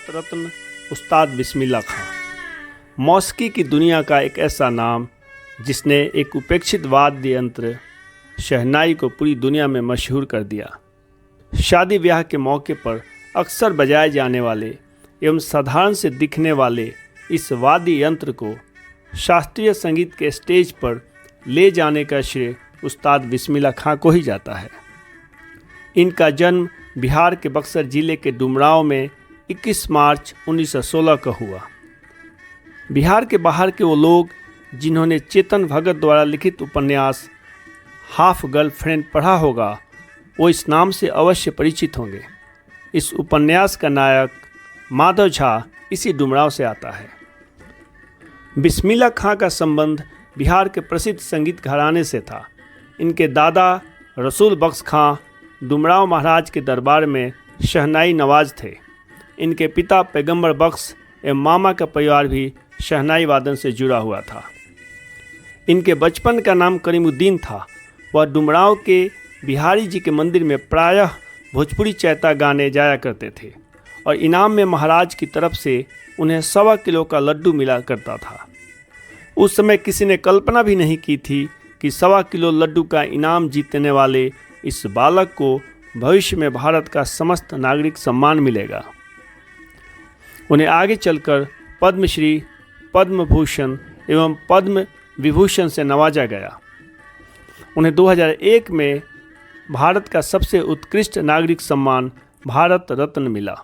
भारत रत्न उस्ताद बिस्मिल्लाह खां मौसीकी की दुनिया का एक ऐसा नाम जिसने एक उपेक्षित वाद्य यंत्र शहनाई को पूरी दुनिया में मशहूर कर दिया। शादी ब्याह के मौके पर अक्सर बजाए जाने वाले एवं साधारण से दिखने वाले इस वाद्य यंत्र को शास्त्रीय संगीत के स्टेज पर ले जाने का श्रेय उस्ताद बिस्मिल्लाह खां को ही जाता है। इनका जन्म बिहार के बक्सर जिले के डुमरांव में 21 मार्च 1916 को हुआ। बिहार के बाहर के वो लोग जिन्होंने चेतन भगत द्वारा लिखित उपन्यास हाफ गर्लफ्रेंड पढ़ा होगा वो इस नाम से अवश्य परिचित होंगे। इस उपन्यास का नायक माधव झा इसी डुमरांव से आता है। बिस्मिल्लाह खां का संबंध बिहार के प्रसिद्ध संगीत घराने से था। इनके दादा रसूल बख्श खां डुमरांव महाराज के दरबार में शहनाई नवाज थे। इनके पिता पैगंबर बख्श एवं मामा का परिवार भी शहनाई वादन से जुड़ा हुआ था। इनके बचपन का नाम करीमुद्दीन था। वह डुमरांव के बिहारी जी के मंदिर में प्रायः भोजपुरी चैता गाने जाया करते थे और इनाम में महाराज की तरफ से उन्हें 1.25 किलो का लड्डू मिला करता था। उस समय किसी ने कल्पना भी नहीं की थी कि 1.25 किलो लड्डू का इनाम जीतने वाले इस बालक को भविष्य में भारत का समस्त नागरिक सम्मान मिलेगा। उन्हें आगे चलकर पद्मश्री, पद्म भूषण एवं पद्म विभूषण से नवाजा गया। उन्हें 2001 में भारत का सबसे उत्कृष्ट नागरिक सम्मान भारत रत्न मिला।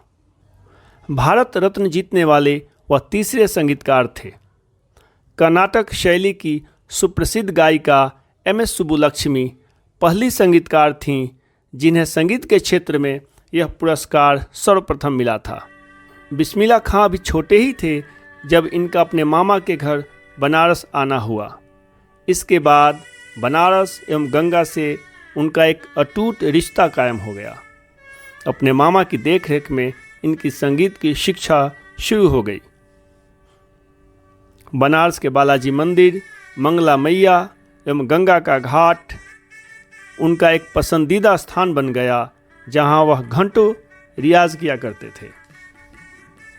भारत रत्न जीतने वाले वह तीसरे संगीतकार थे। कर्नाटक शैली की सुप्रसिद्ध गायिका MS सुब्बुलक्ष्मी पहली संगीतकार थीं जिन्हें संगीत के क्षेत्र में यह पुरस्कार सर्वप्रथम मिला था। बिस्मिल्लाह खां अभी छोटे ही थे जब इनका अपने मामा के घर बनारस आना हुआ। इसके बाद बनारस एवं गंगा से उनका एक अटूट रिश्ता कायम हो गया। अपने मामा की देखरेख में इनकी संगीत की शिक्षा शुरू हो गई। बनारस के बालाजी मंदिर, मंगला मैया एवं गंगा का घाट उनका एक पसंदीदा स्थान बन गया जहां वह घंटों रियाज किया करते थे।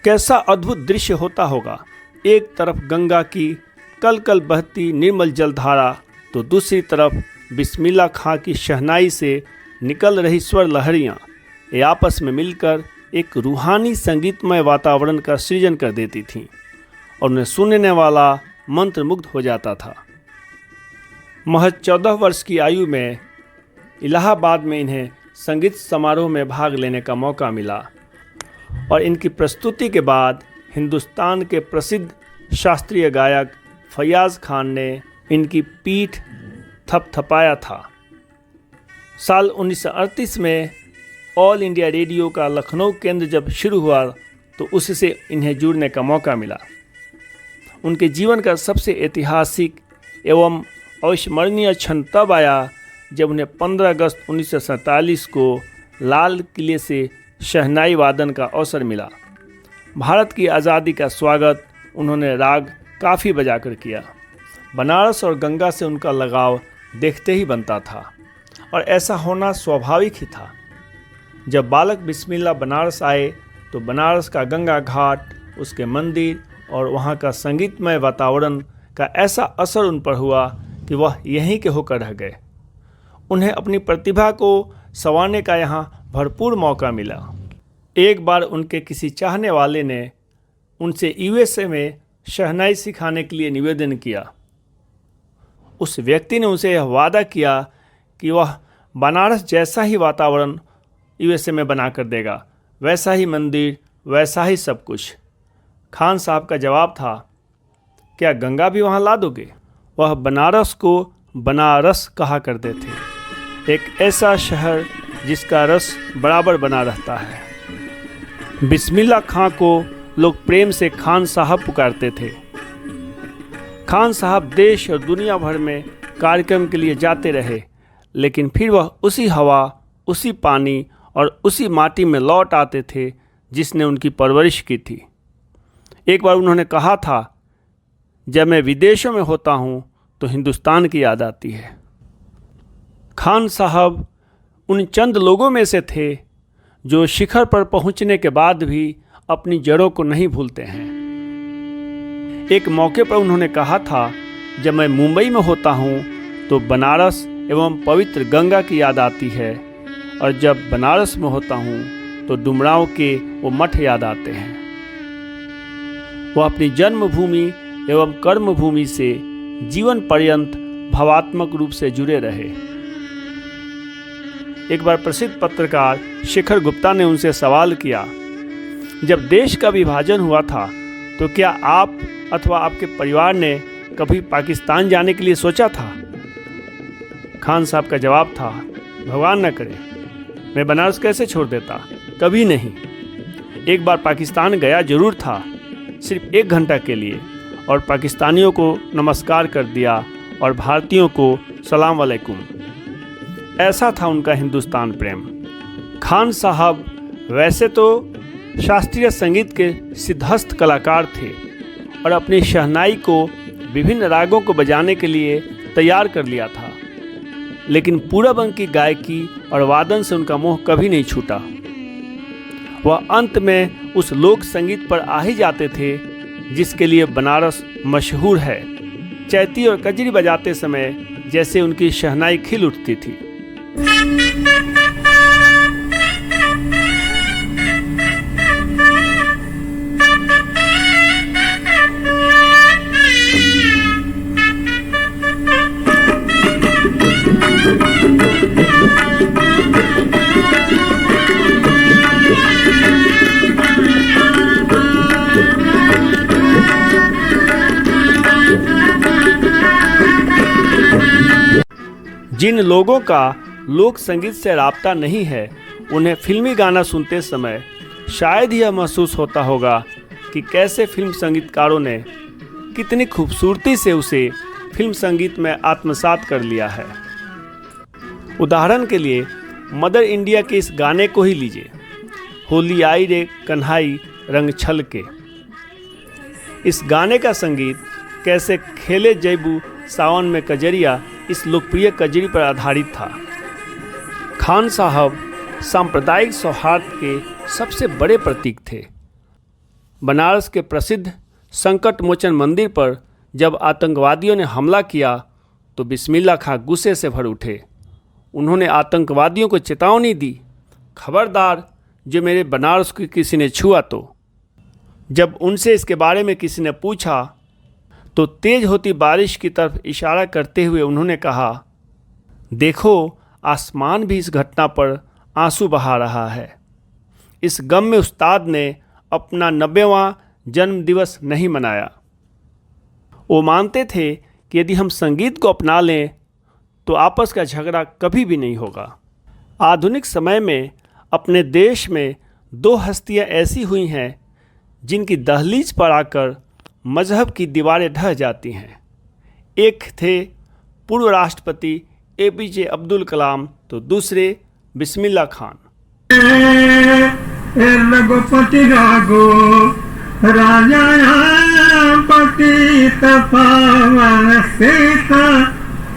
कैसा अद्भुत दृश्य होता होगा, एक तरफ गंगा की कल कल बहती निर्मल जलधारा तो दूसरी तरफ बिस्मिल्लाह खां की शहनाई से निकल रही स्वर लहरियाँ ये आपस में मिलकर एक रूहानी संगीतमय वातावरण का सृजन कर देती थीं और उन्हें सुनने वाला मंत्रमुग्ध हो जाता था। महज 14 वर्ष की आयु में इलाहाबाद में इन्हें संगीत समारोह में भाग लेने का मौका मिला और इनकी प्रस्तुति के बाद हिंदुस्तान के प्रसिद्ध शास्त्रीय गायक फैयाज़ खान ने इनकी पीठ थपथपाया था। साल 1938 में ऑल इंडिया रेडियो का लखनऊ केंद्र जब शुरू हुआ तो उससे इन्हें जुड़ने का मौका मिला। उनके जीवन का सबसे ऐतिहासिक एवं अविस्मरणीय क्षण तब आया जब उन्हें 15 अगस्त 1947 को लाल किले से शहनाई वादन का अवसर मिला। भारत की आज़ादी का स्वागत उन्होंने राग काफ़ी बजाकर किया। बनारस और गंगा से उनका लगाव देखते ही बनता था और ऐसा होना स्वाभाविक ही था। जब बालक बिस्मिल्लाह बनारस आए तो बनारस का गंगा घाट, उसके मंदिर और वहाँ का संगीतमय वातावरण का ऐसा असर उन पर हुआ कि वह यहीं के होकर रह गए। उन्हें अपनी प्रतिभा को संवारने का यहाँ भरपूर मौका मिला। एक बार उनके किसी चाहने वाले ने उनसे USA में शहनाई सिखाने के लिए निवेदन किया। उस व्यक्ति ने उनसे यह वादा किया कि वह बनारस जैसा ही वातावरण USA में बना कर देगा, वैसा ही मंदिर, वैसा ही सब कुछ। खान साहब का जवाब था, क्या गंगा भी वहाँ ला दोगे? वह बनारस को बनारस कहा करते थे, एक ऐसा शहर जिसका रस बराबर बना रहता है। बिस्मिल्लाह खां को लोग प्रेम से खान साहब पुकारते थे। खान साहब देश और दुनिया भर में कार्यक्रम के लिए जाते रहे, लेकिन फिर वह उसी हवा, उसी पानी और उसी माटी में लौट आते थे जिसने उनकी परवरिश की थी। एक बार उन्होंने कहा था, जब मैं विदेशों में होता हूँ तो हिंदुस्तान की याद आती है। खान साहब उन चंद लोगों में से थे जो शिखर पर पहुंचने के बाद भी अपनी जड़ों को नहीं भूलते हैं। एक मौके पर उन्होंने कहा था, जब मैं मुंबई में होता हूँ तो बनारस एवं पवित्र गंगा की याद आती है, और जब बनारस में होता हूँ तो डुमरांव के वो मठ याद आते हैं। वो अपनी जन्मभूमि एवं कर्मभूमि से जीवन पर्यंत भावात्मक रूप से जुड़े रहे। एक बार प्रसिद्ध पत्रकार शेखर गुप्ता ने उनसे सवाल किया, जब देश का विभाजन हुआ था तो क्या आप अथवा आपके परिवार ने कभी पाकिस्तान जाने के लिए सोचा था? खान साहब का जवाब था, भगवान न करे, मैं बनारस कैसे छोड़ देता, कभी नहीं। एक बार पाकिस्तान गया जरूर था, सिर्फ 1 घंटा के लिए, और पाकिस्तानियों को नमस्कार कर दिया और भारतीयों को सलाम वालेकुम। ऐसा था उनका हिंदुस्तान प्रेम। खान साहब वैसे तो शास्त्रीय संगीत के सिद्धहस्त कलाकार थे और अपनी शहनाई को विभिन्न रागों को बजाने के लिए तैयार कर लिया था, लेकिन पूरब अंग की गायकी और वादन से उनका मोह कभी नहीं छूटा। वह अंत में उस लोक संगीत पर आ ही जाते थे जिसके लिए बनारस मशहूर है। चैती और कजरी बजाते समय जैसे उनकी शहनाई खिल उठती थी। जिन लोगों का लोक संगीत से राब्ता नहीं है, उन्हें फिल्मी गाना सुनते समय शायद यह महसूस होता होगा कि कैसे फिल्म संगीतकारों ने कितनी खूबसूरती से उसे फिल्म संगीत में आत्मसात कर लिया है। उदाहरण के लिए मदर इंडिया के इस गाने को ही लीजिए, होली आई रे कन्हाई रंग छलके। इस गाने का संगीत कैसे खेले जैबू सावन में कजरिया इस लोकप्रिय कजरी पर आधारित था। खान साहब सांप्रदायिक सौहार्द के सबसे बड़े प्रतीक थे। बनारस के प्रसिद्ध संकट मोचन मंदिर पर जब आतंकवादियों ने हमला किया तो बिस्मिल्लाह खां गुस्से से भर उठे। उन्होंने आतंकवादियों को चेतावनी दी, खबरदार जो मेरे बनारस को किसी ने छुआ तो। जब उनसे इसके बारे में किसी ने पूछा तो तेज होती बारिश की तरफ इशारा करते हुए उन्होंने कहा, देखो आसमान भी इस घटना पर आंसू बहा रहा है। इस गम में उस्ताद ने अपना 90वां जन्मदिवस नहीं मनाया। वो मानते थे कि यदि हम संगीत को अपना लें तो आपस का झगड़ा कभी भी नहीं होगा। आधुनिक समय में अपने देश में 2 हस्तियां ऐसी हुई हैं जिनकी दहलीज पर आकर मजहब की दीवारें ढह जाती हैं। एक थे पूर्व राष्ट्रपति APJ अब्दुल कलाम, तो दूसरे बिस्मिल्लाह खान। रघुपति राघो राजा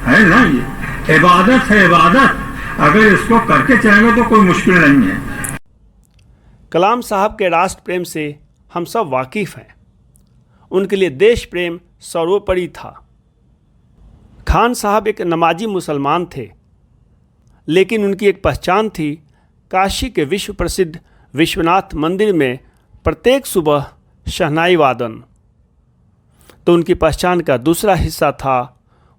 है ना, ये इबादत है, इबादत। अगर इसको करके चाहेंगे तो कोई मुश्किल नहीं है। कलाम साहब के राष्ट्र प्रेम से हम सब वाकिफ हैं। उनके लिए देश प्रेम सर्वोपरि था। खान साहब एक नमाजी मुसलमान थे, लेकिन उनकी एक पहचान थी। काशी के विश्व प्रसिद्ध विश्वनाथ मंदिर में प्रत्येक सुबह शहनाई वादन। तो उनकी पहचान का दूसरा हिस्सा था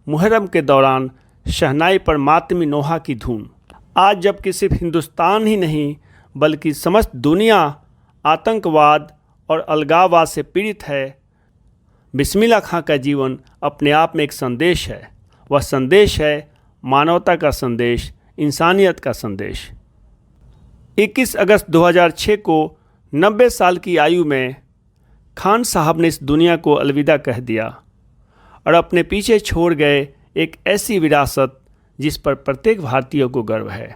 मुहर्रम के दौरान शहनाई पर मातमी नोहा की धुन। आज जबकि सिर्फ हिंदुस्तान ही नहीं बल्कि समस्त दुनिया आतंकवाद और अलगाववाद से पीड़ित है, बिस्मिल्लाह खां का जीवन अपने आप में एक संदेश है। वह संदेश है मानवता का संदेश, इंसानियत का संदेश। 21 अगस्त 2006 को 90 साल की आयु में खान साहब ने इस दुनिया को अलविदा कह दिया और अपने पीछे छोड़ गए एक ऐसी विरासत जिस पर प्रत्येक भारतीय को गर्व है।